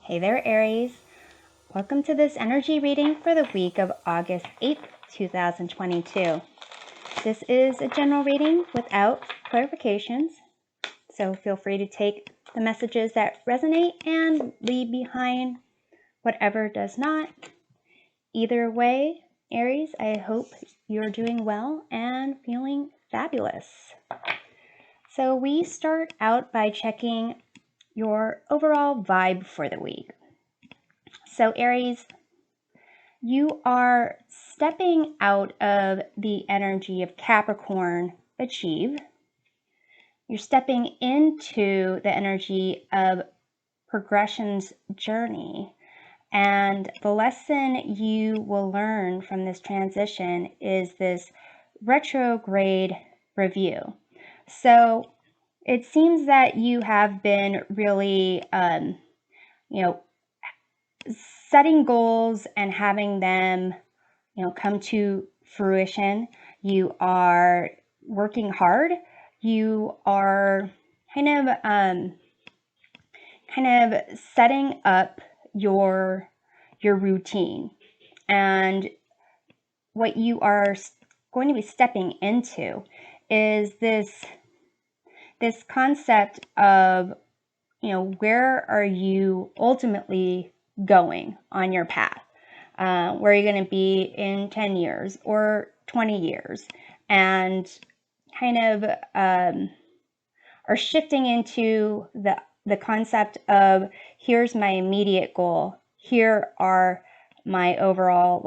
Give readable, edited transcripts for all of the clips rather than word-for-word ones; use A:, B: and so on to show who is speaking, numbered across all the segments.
A: Hey there, Aries. Welcome to this energy reading for the week of August 8th, 2022. This is a general reading without clarifications, so feel free to take the messages that resonate and leave behind whatever does not. Either way, Aries, I hope you're doing well and feeling fabulous. So we start out by checking your overall vibe for the week. So Aries, you are stepping out of the energy of Capricorn, achieve. You're stepping into the energy of progression's journey. And the lesson you will learn from this transition is this retrograde review. So it seems that you have been really, setting goals and having them, come to fruition. You are working hard. You are kind of setting up your routine, and what you are going to be stepping into is this concept of, where are you ultimately going on your path? Where are you going to be in 10 years or 20 years? And kind of are shifting into the concept of, here's my immediate goal. Here are my overall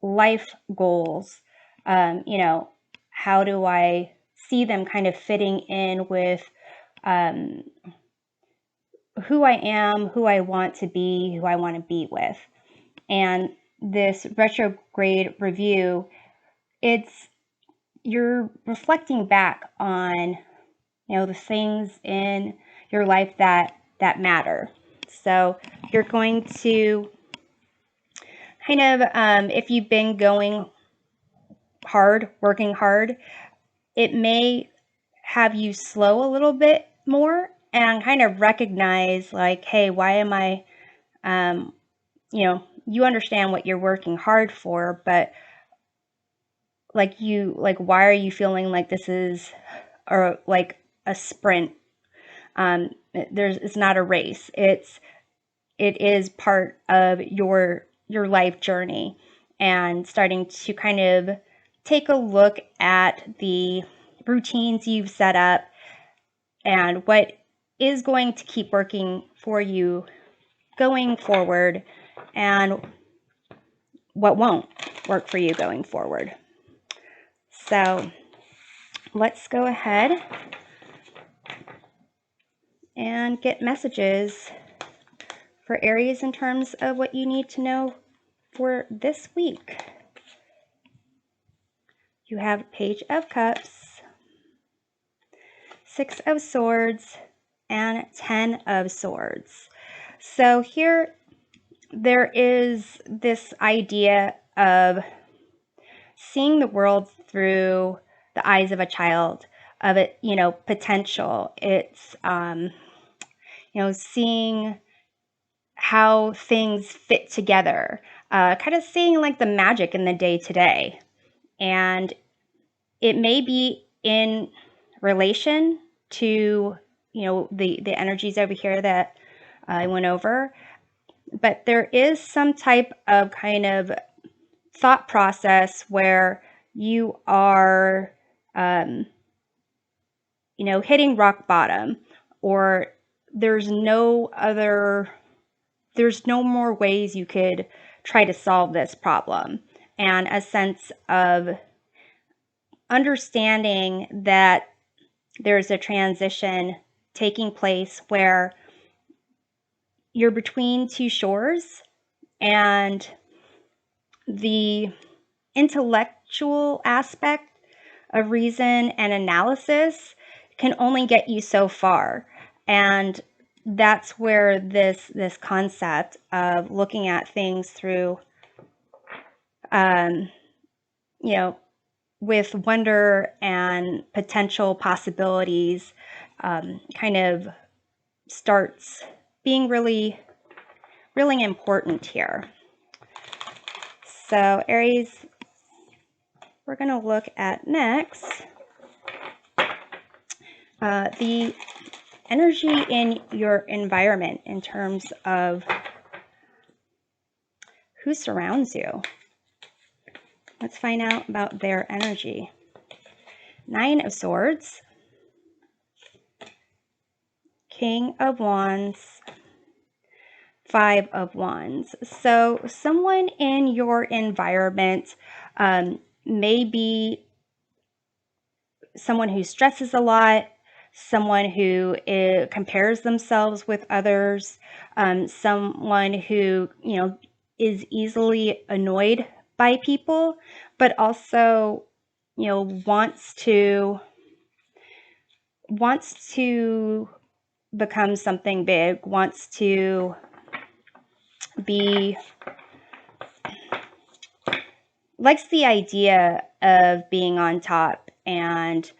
A: life goals. How do I see them kind of fitting in with who I am, who I want to be, who I want to be with. And this retrograde review, you're reflecting back on, the things in your life that matter. So you're going to kind of, if you've been going hard, working hard, it may have you slow a little bit more and kind of recognize hey, why am I, you understand what you're working hard for, but why are you feeling like this is a sprint? It's not a race. It is part of your life journey, and starting to kind of take a look at the routines you've set up and what is going to keep working for you going forward and what won't work for you going forward. So let's go ahead and get messages for Aries in terms of what you need to know for this week. You have Page of Cups, Six of Swords, and 10 of Swords. So here there is this idea of seeing the world through the eyes of a child, of it, potential. It's, seeing how things fit together, kind of seeing the magic in the day to day. And it may be in relation to, the energies over here that I went over, but there is some type of kind of thought process where you are, hitting rock bottom, or there's no more ways you could try to solve this problem. And a sense of understanding that there's a transition taking place where you're between two shores, and the intellectual aspect of reason and analysis can only get you so far. And that's where this concept of looking at things through, with wonder and potential possibilities, kind of starts being really really important here. So Aries, we're going to look at next the energy in your environment in terms of who surrounds you. Let's find out about their energy. 9 of Swords, King of Wands, 5 of Wands. So someone in your environment may be someone who stresses a lot, someone who compares themselves with others, someone who, is easily annoyed by people, but also, wants to become something big, wants to likes the idea of being on top and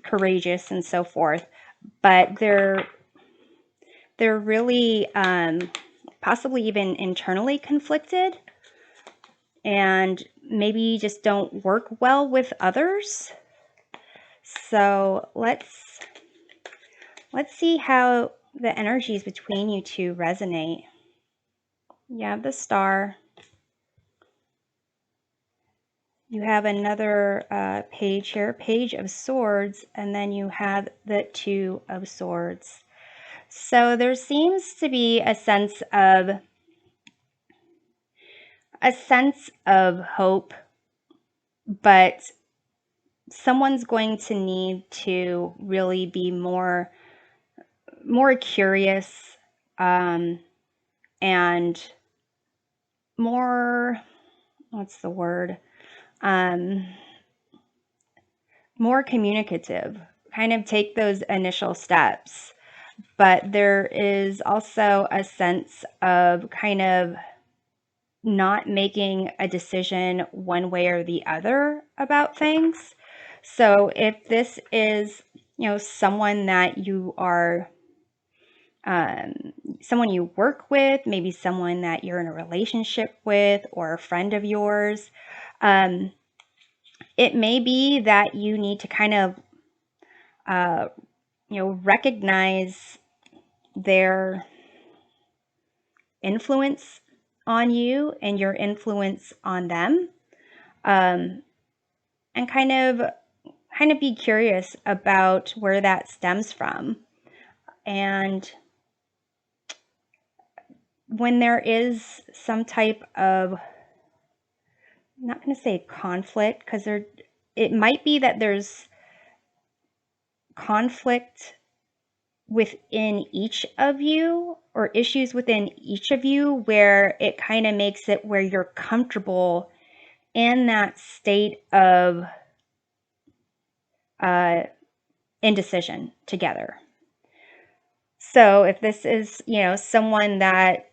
A: courageous and so forth, but they're really possibly even internally conflicted and maybe just don't work well with others. So let's see how the energies between you two resonate. You have the Star. You have another page here, Page of Swords, and then you have the 2 of Swords. So there seems to be a sense of hope, but someone's going to need to really be more curious and more, what's the word? More communicative, kind of take those initial steps. But there is also a sense of kind of not making a decision one way or the other about things. So if this is, someone that you are, someone you work with, maybe someone that you're in a relationship with or a friend of yours, it may be that you need to kind of, recognize their influence on you and your influence on them, and kind of be curious about where that stems from. And when there is some type of, I'm not going to say conflict, because it might be that there's conflict within each of you or issues within each of you where it kind of makes it where you're comfortable in that state of indecision together. So if this is, someone that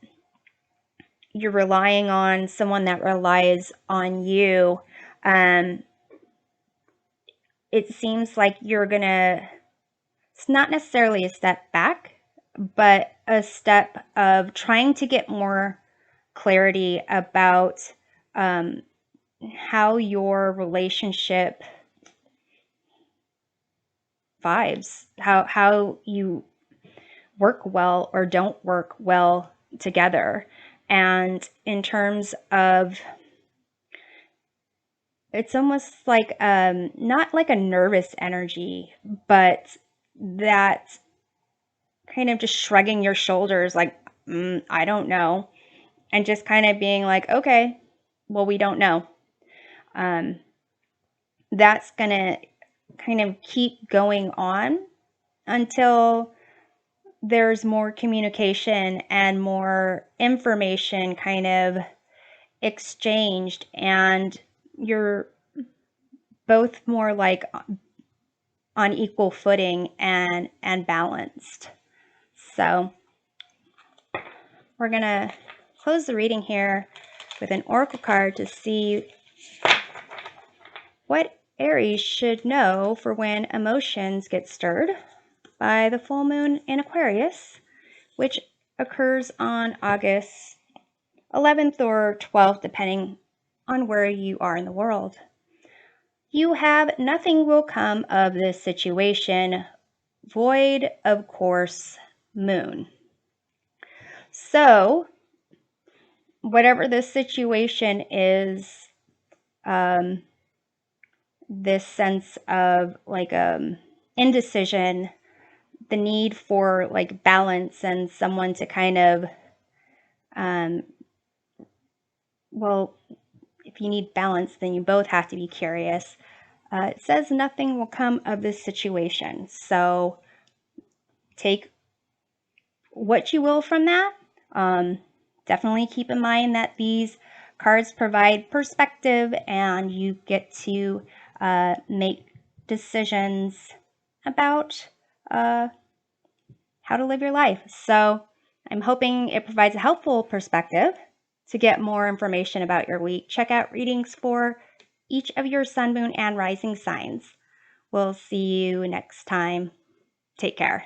A: you're relying on, someone that relies on you, it seems like you're gonna, it's not necessarily a step back, but a step of trying to get more clarity about how your relationship vibes, how you work well or don't work well together. And in terms of, it's almost like not like a nervous energy, but that kind of just shrugging your shoulders like, I don't know, and just kind of being like, okay, well, we don't know. That's gonna kind of keep going on until there's more communication and more information kind of exchanged, and you're both more like on equal footing and balanced. So we're gonna close the reading here with an oracle card to see what Aries should know for when emotions get stirred by the full moon in Aquarius, which occurs on August 11th or 12th, depending on where you are in the world. You have nothing will come of this situation. Void of course, moon. So, whatever this situation is, this sense of like indecision, the need for like balance and someone to kind of, well, if you need balance, then you both have to be curious. It says nothing will come of this situation. So take what you will from that. Definitely keep in mind that these cards provide perspective and you get to make decisions about how to live your life. So I'm hoping it provides a helpful perspective. To get more information about your week, check out readings for each of your sun, moon, and rising signs. We'll see you next time. Take care.